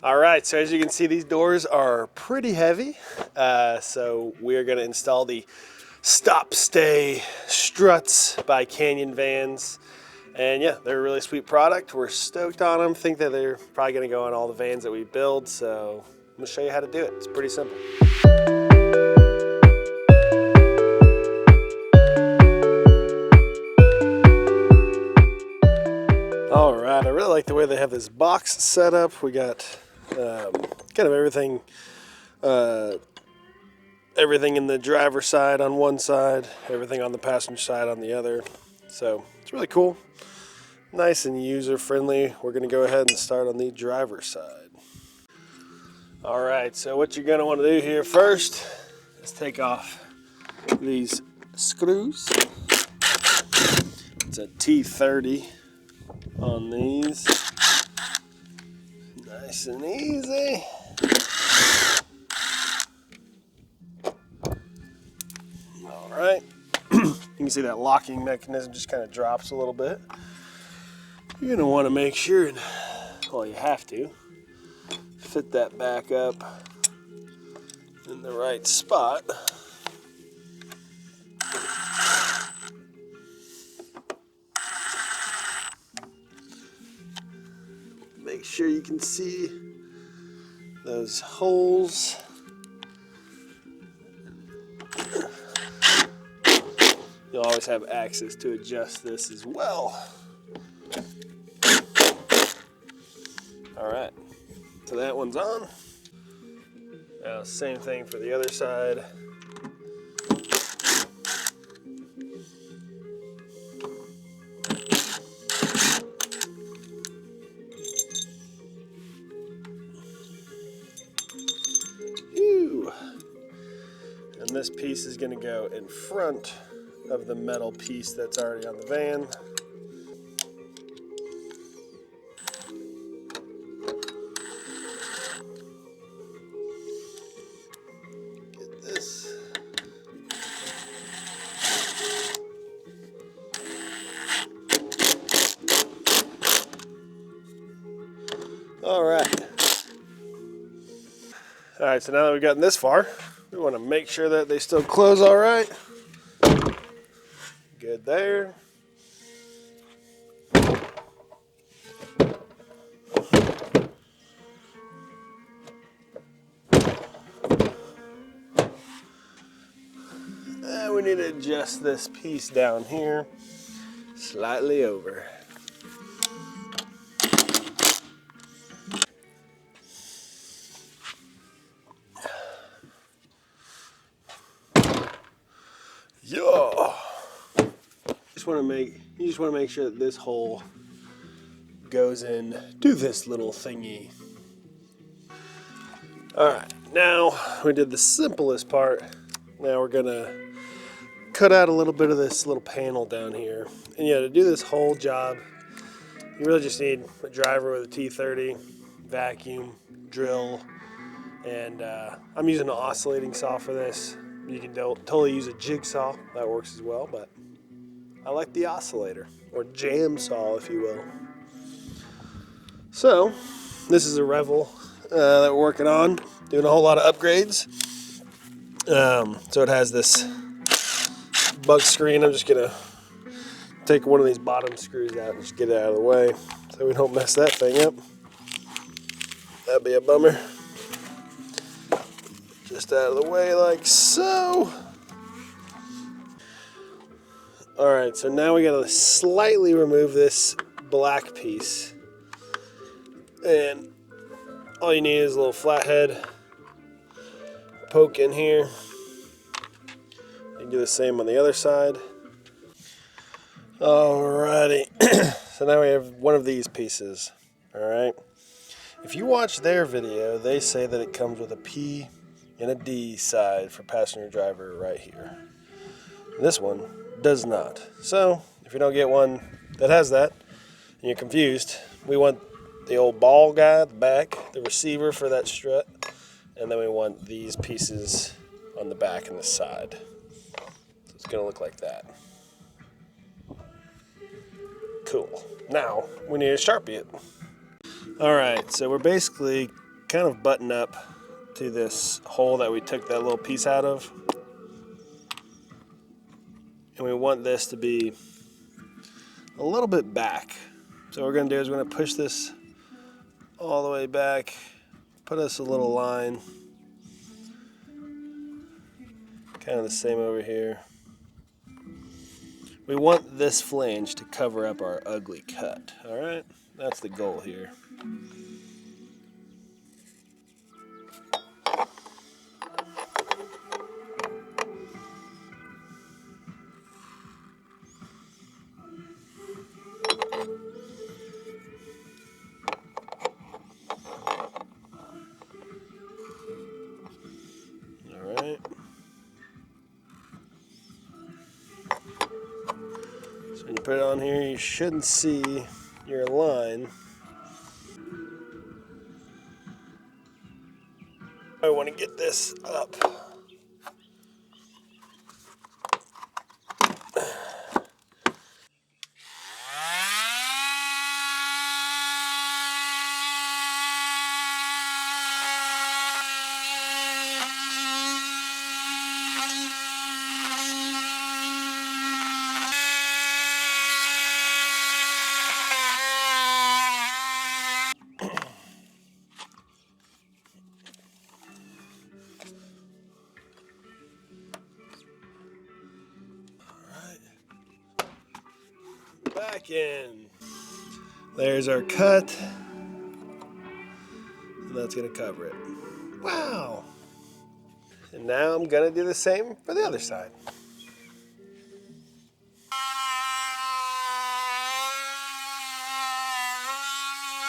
All right, so as you can see, these doors are pretty heavy. So we are gonna install the Stop Stay Struts by Canyon Vans. And yeah, they're a really sweet product. We're stoked on them. Think that they're probably gonna go on all the vans that we build. So I'm gonna show you how to do it. It's pretty simple. All right, I really like the way they have this box set up. We got kind of everything in the driver's side on one side, everything on the passenger side on the other. So it's really cool, nice and user friendly. We're gonna go ahead and start on the driver's side. All right, so what you're gonna want to do here first is take off these screws. It's a T30 on these, nice and easy. All right, you can see that locking mechanism just kind of drops a little bit. You're gonna want to make sure, well, you have to fit that back up in the right spot. Make sure you can see those holes. You'll always have access to adjust this as well. All right, so that one's on. Now, same thing for the other side. And this piece is going to go in front of the metal piece that's already on the van. Get this. All right. All right, so now that we've gotten this far, we want to make sure that they still close all right. Good there. And we need to adjust this piece down here slightly over. Yeah. You just want to make sure that this hole goes in to this little thingy. All right, now we did the simplest part. Now we're gonna cut out a little bit of this little panel down here. And yeah, to do this whole job, you really just need a driver with a T30, vacuum, drill, and I'm using an oscillating saw for this. You can totally use a jigsaw, that works as well, but I like the oscillator, or jam saw if you will. So, this is a Revel that we're working on, doing a whole lot of upgrades. So it has this bug screen. I'm just gonna take one of these bottom screws out and just get it out of the way so we don't mess that thing up. That'd be a bummer. Just out of the way like so. All right, so now we gotta slightly remove this black piece. And all you need is a little flathead. Poke in here. You can do the same on the other side. Alrighty, so now we have one of these pieces. Alright, if you watch their video, they say that it comes with a P and a D side for passenger driver right here. This one does not. So if you don't get one that has that and you're confused, we want the old ball guy at the back, the receiver for that strut, and then we want these pieces on the back and the side. So it's gonna look like that. Cool. Now we need to Sharpie it. All right, so we're basically kind of button up to this hole that we took that little piece out of. And we want this to be a little bit back. So what we're going to do is we're going to push this all the way back, put us a little line, kind of the same over here. We want this flange to cover up our ugly cut, all right? That's the goal here. All right. So when you put it on here, you shouldn't see your line. I want to get this up. Back in. There's our cut. And that's going to cover it. Wow. And now I'm going to do the same for the other side.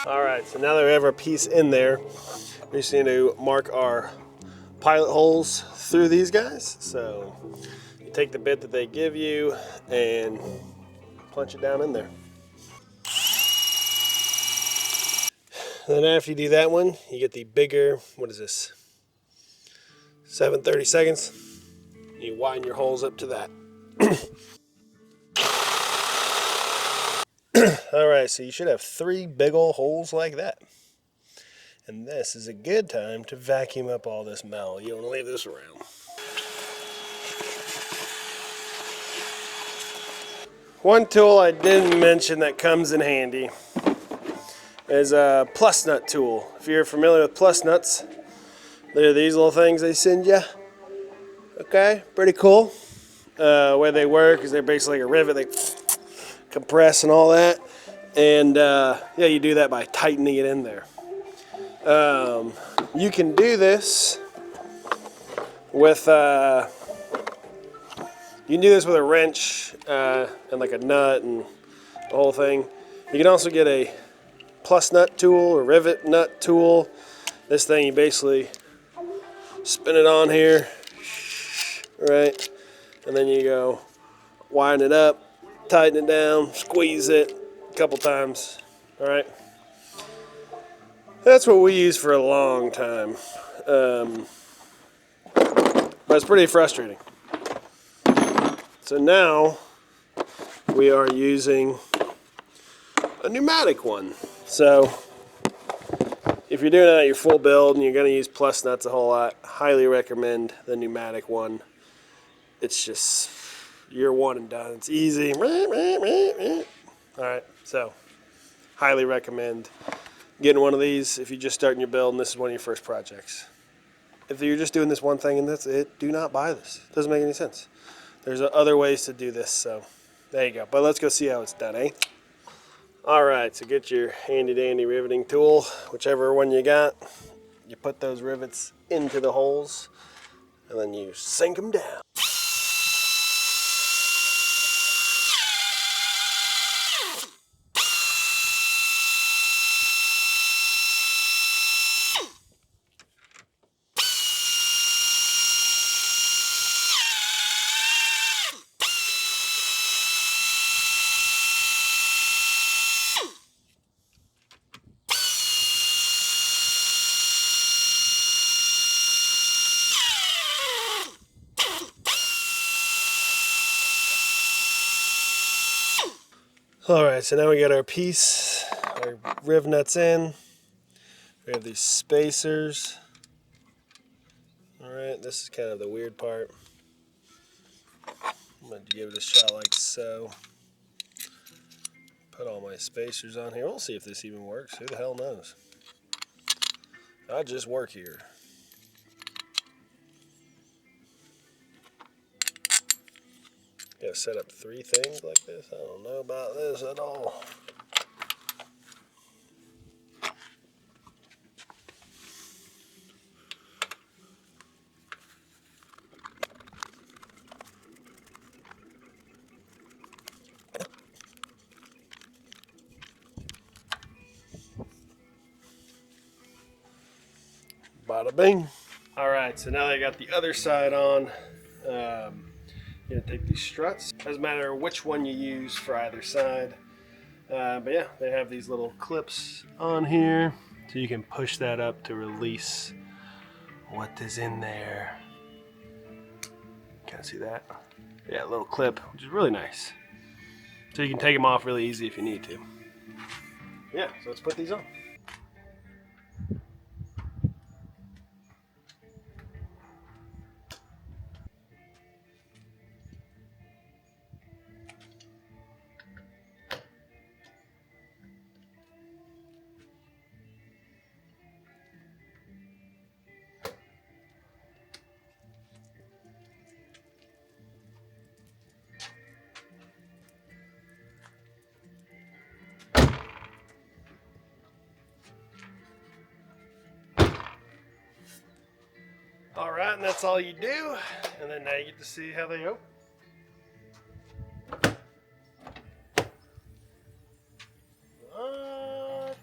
All right, so now that we have our piece in there, we just need to mark our pilot holes through these guys. So you take the bit that they give you and punch it down in there. Then after you do that one, you get the bigger, what is this, 7/32. You widen your holes up to that. All right, so you should have 3 big old holes like that. And this is a good time to vacuum up all this metal. You don't want to leave this around. One tool I didn't mention that comes in handy is a plus nut tool. If you're familiar with plus nuts, they're these little things they send you. Okay, pretty cool. Way they work is they're basically like a rivet. They compress and all that. And yeah, you do that by tightening it in there. You can do this with a wrench and like a nut and the whole thing. You can also get a plus nut tool or rivet nut tool. This thing, you basically spin it on here, right? And then you go widen it up, tighten it down, squeeze it a couple times, all right? That's what we use for a long time. But it's pretty frustrating. So now we are using a pneumatic one. So if you're doing it at your full build and you're going to use plus nuts a whole lot, highly recommend the pneumatic one. It's just, you're one and done. It's easy. All right, so highly recommend getting one of these if you're just starting your build and this is one of your first projects. If you're just doing this one thing and that's it, do not buy this. It doesn't make any sense. There's other ways to do this, so there you go. But let's go see how it's done, eh? All right, so get your handy-dandy riveting tool, whichever one you got. You put those rivets into the holes, and then you sink them down. All right, so now we got our piece, our riv nuts in. We have these spacers. Alright, this is kind of the weird part. I'm going to give it a shot like so. Put all my spacers on here. We'll see if this even works. Who the hell knows? I just work here. Gotta set up 3 things like this. I don't know about this at all. Bada bing. Alright, so now that I got the other side on, I'm going to take these struts. Doesn't matter which one you use for either side. But yeah, they have these little clips on here, so you can push that up to release what is in there. Kind of see that? Yeah, a little clip, which is really nice. So you can take them off really easy if you need to. Yeah, so let's put these on. Alright, and that's all you do. And then now you get to see how they open. What?